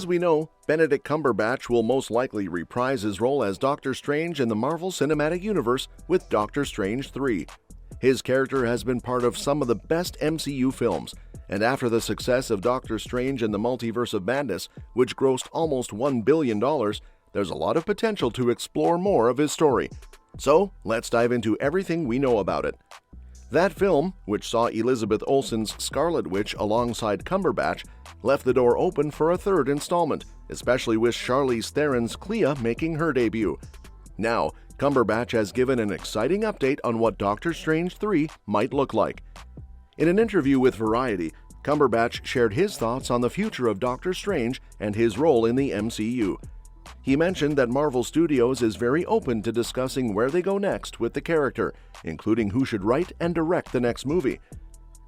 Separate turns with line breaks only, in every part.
As we know, Benedict Cumberbatch will most likely reprise his role as Doctor Strange in the Marvel Cinematic Universe with Doctor Strange 3. His character has been part of some of the best MCU films, and after the success of Doctor Strange and the Multiverse of Madness, which grossed almost $1 billion, there's a lot of potential to explore more of his story. So, let's dive into everything we know about it. That film, which saw Elizabeth Olsen's Scarlet Witch alongside Cumberbatch, left the door open for a third installment, especially with Charlize Theron's Clea making her debut. Now, Cumberbatch has given an exciting update on what Doctor Strange 3 might look like. In an interview with Variety, Cumberbatch shared his thoughts on the future of Doctor Strange and his role in the MCU. He mentioned that Marvel Studios is very open to discussing where they go next with the character, including who should write and direct the next movie.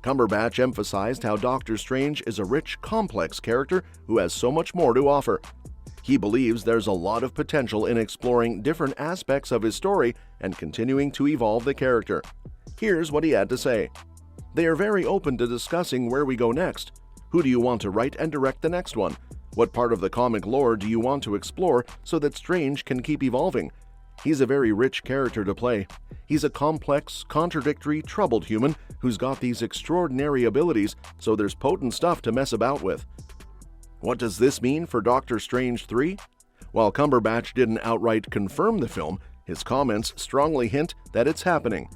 Cumberbatch emphasized how Doctor Strange is a rich, complex character who has so much more to offer. He believes there's a lot of potential in exploring different aspects of his story and continuing to evolve the character. Here's what he had to say. "They are very open to discussing where we go next. Who do you want to write and direct the next one? What part of the comic lore do you want to explore so that Strange can keep evolving? He's a very rich character to play. He's a complex, contradictory, troubled human who's got these extraordinary abilities, so there's potent stuff to mess about with." What does this mean for Doctor Strange 3? While Cumberbatch didn't outright confirm the film, his comments strongly hint that it's happening.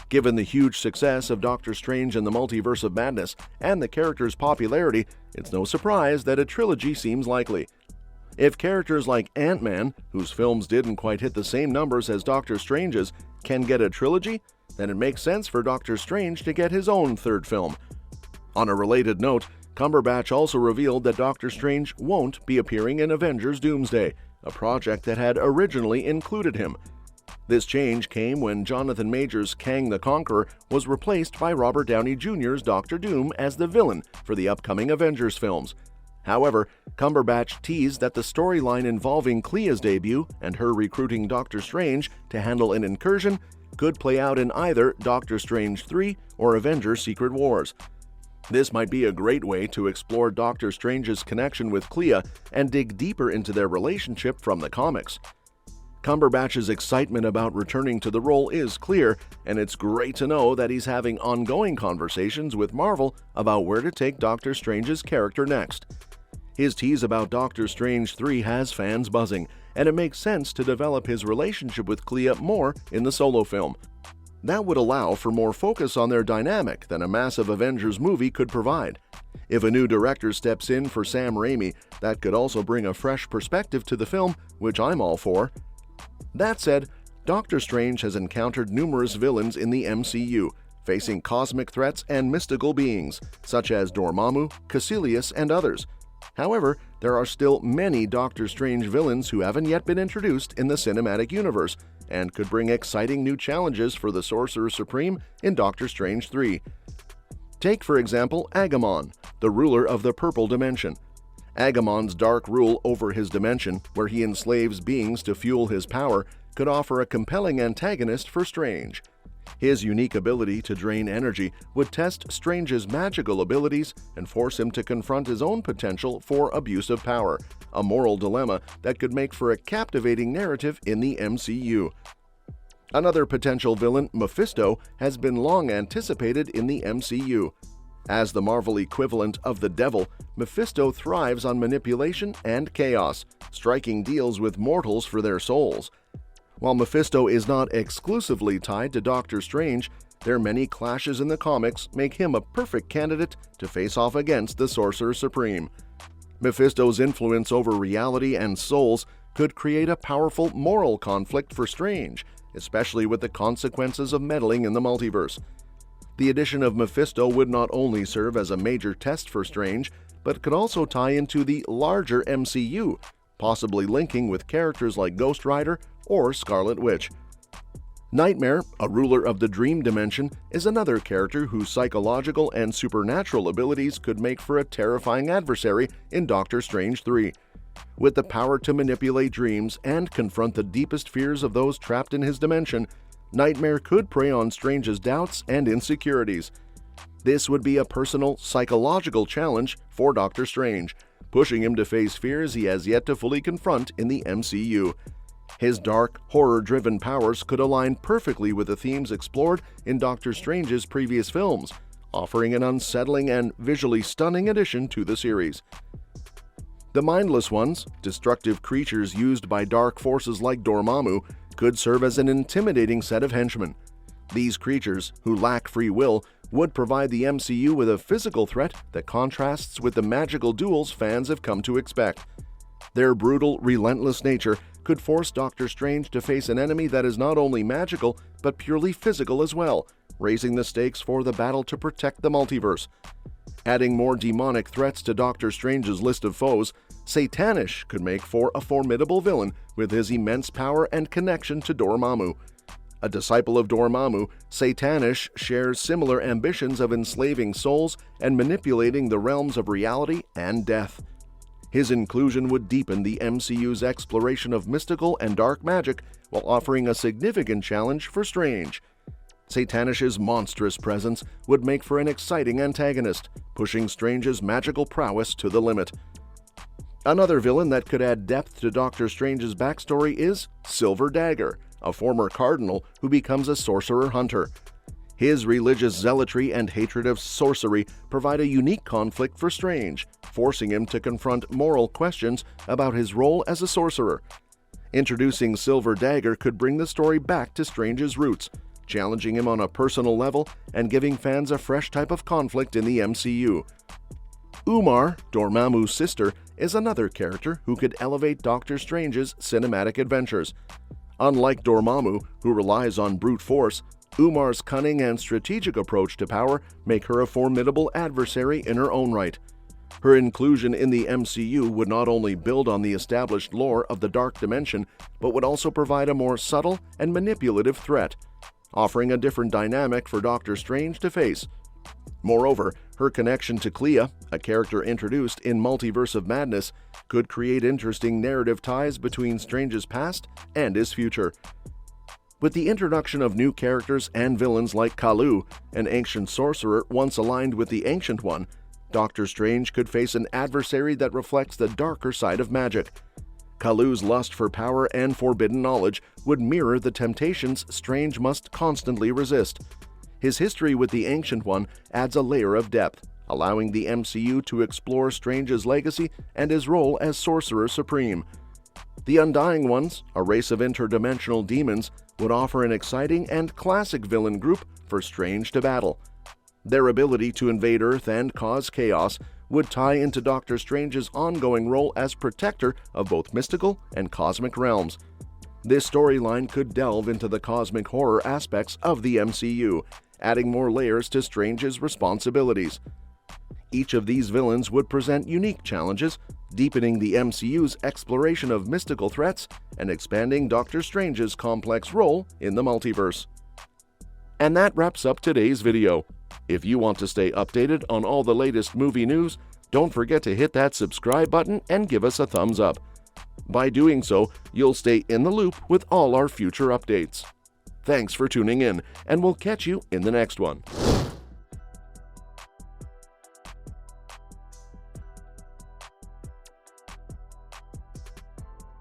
Given the huge success of Doctor Strange and the Multiverse of Madness and the character's popularity, it's no surprise that a trilogy seems likely. If characters like Ant-Man, whose films didn't quite hit the same numbers as Doctor Strange's, can get a trilogy, then it makes sense for Doctor Strange to get his own third film. On a related note, Cumberbatch also revealed that Doctor Strange won't be appearing in Avengers Doomsday, a project that had originally included him. This change came when Jonathan Majors' Kang the Conqueror was replaced by Robert Downey Jr.'s Doctor Doom as the villain for the upcoming Avengers films. However, Cumberbatch teased that the storyline involving Clea's debut and her recruiting Doctor Strange to handle an incursion could play out in either Doctor Strange 3 or Avengers Secret Wars. This might be a great way to explore Doctor Strange's connection with Clea and dig deeper into their relationship from the comics. Cumberbatch's excitement about returning to the role is clear, and it's great to know that he's having ongoing conversations with Marvel about where to take Doctor Strange's character next. His tease about Doctor Strange 3 has fans buzzing, and it makes sense to develop his relationship with Clea more in the solo film. That would allow for more focus on their dynamic than a massive Avengers movie could provide. If a new director steps in for Sam Raimi, that could also bring a fresh perspective to the film, which I'm all for. That said, Doctor Strange has encountered numerous villains in the MCU, facing cosmic threats and mystical beings, such as Dormammu, Caecilius, and others. However, there are still many Doctor Strange villains who haven't yet been introduced in the cinematic universe, and could bring exciting new challenges for the Sorcerer Supreme in Doctor Strange 3. Take, for example, Agamon, the ruler of the Purple Dimension. Agamon's dark rule over his dimension, where he enslaves beings to fuel his power, could offer a compelling antagonist for Strange. His unique ability to drain energy would test Strange's magical abilities and force him to confront his own potential for abuse of power, a moral dilemma that could make for a captivating narrative in the MCU. Another potential villain, Mephisto, has been long anticipated in the MCU. As the Marvel equivalent of the Devil, Mephisto thrives on manipulation and chaos, striking deals with mortals for their souls. While Mephisto is not exclusively tied to Doctor Strange, their many clashes in the comics make him a perfect candidate to face off against the Sorcerer Supreme. Mephisto's influence over reality and souls could create a powerful moral conflict for Strange, especially with the consequences of meddling in the multiverse. The addition of Mephisto would not only serve as a major test for Strange, but could also tie into the larger MCU, possibly linking with characters like Ghost Rider or Scarlet Witch. Nightmare, a ruler of the Dream Dimension, is another character whose psychological and supernatural abilities could make for a terrifying adversary in Doctor Strange 3. With the power to manipulate dreams and confront the deepest fears of those trapped in his dimension, Nightmare could prey on Strange's doubts and insecurities. This would be a personal, psychological challenge for Doctor Strange, pushing him to face fears he has yet to fully confront in the MCU. His dark, horror-driven powers could align perfectly with the themes explored in Doctor Strange's previous films, offering an unsettling and visually stunning addition to the series. The Mindless Ones, destructive creatures used by dark forces like Dormammu, could serve as an intimidating set of henchmen. These creatures, who lack free will, would provide the MCU with a physical threat that contrasts with the magical duels fans have come to expect. Their brutal, relentless nature could force Doctor Strange to face an enemy that is not only magical, but purely physical as well, raising the stakes for the battle to protect the multiverse. Adding more demonic threats to Doctor Strange's list of foes, Satanish could make for a formidable villain with his immense power and connection to Dormammu. A disciple of Dormammu, Satanish shares similar ambitions of enslaving souls and manipulating the realms of reality and death. His inclusion would deepen the MCU's exploration of mystical and dark magic while offering a significant challenge for Strange. Satanish's monstrous presence would make for an exciting antagonist, pushing Strange's magical prowess to the limit. Another villain that could add depth to Doctor Strange's backstory is Silver Dagger, a former cardinal who becomes a sorcerer hunter. His religious zealotry and hatred of sorcery provide a unique conflict for Strange, forcing him to confront moral questions about his role as a sorcerer. Introducing Silver Dagger could bring the story back to Strange's roots, challenging him on a personal level and giving fans a fresh type of conflict in the MCU. Umar, Dormammu's sister, is another character who could elevate Doctor Strange's cinematic adventures. Unlike Dormammu, who relies on brute force, Umar's cunning and strategic approach to power make her a formidable adversary in her own right. Her inclusion in the MCU would not only build on the established lore of the Dark Dimension, but would also provide a more subtle and manipulative threat, offering a different dynamic for Doctor Strange to face. Moreover, her connection to Clea, a character introduced in Multiverse of Madness, could create interesting narrative ties between Strange's past and his future. With the introduction of new characters and villains like Kalu, an ancient sorcerer once aligned with the Ancient One, Doctor Strange could face an adversary that reflects the darker side of magic. Kalu's lust for power and forbidden knowledge would mirror the temptations Strange must constantly resist. His history with the Ancient One adds a layer of depth, allowing the MCU to explore Strange's legacy and his role as Sorcerer Supreme. The Undying Ones, a race of interdimensional demons, would offer an exciting and classic villain group for Strange to battle. Their ability to invade Earth and cause chaos would tie into Doctor Strange's ongoing role as protector of both mystical and cosmic realms. This storyline could delve into the cosmic horror aspects of the MCU, adding more layers to Strange's responsibilities. Each of these villains would present unique challenges, deepening the MCU's exploration of mystical threats and expanding Doctor Strange's complex role in the multiverse. And that wraps up today's video. If you want to stay updated on all the latest movie news, don't forget to hit that subscribe button and give us a thumbs up. By doing so, you'll stay in the loop with all our future updates. Thanks for tuning in, and we'll catch you in the next one.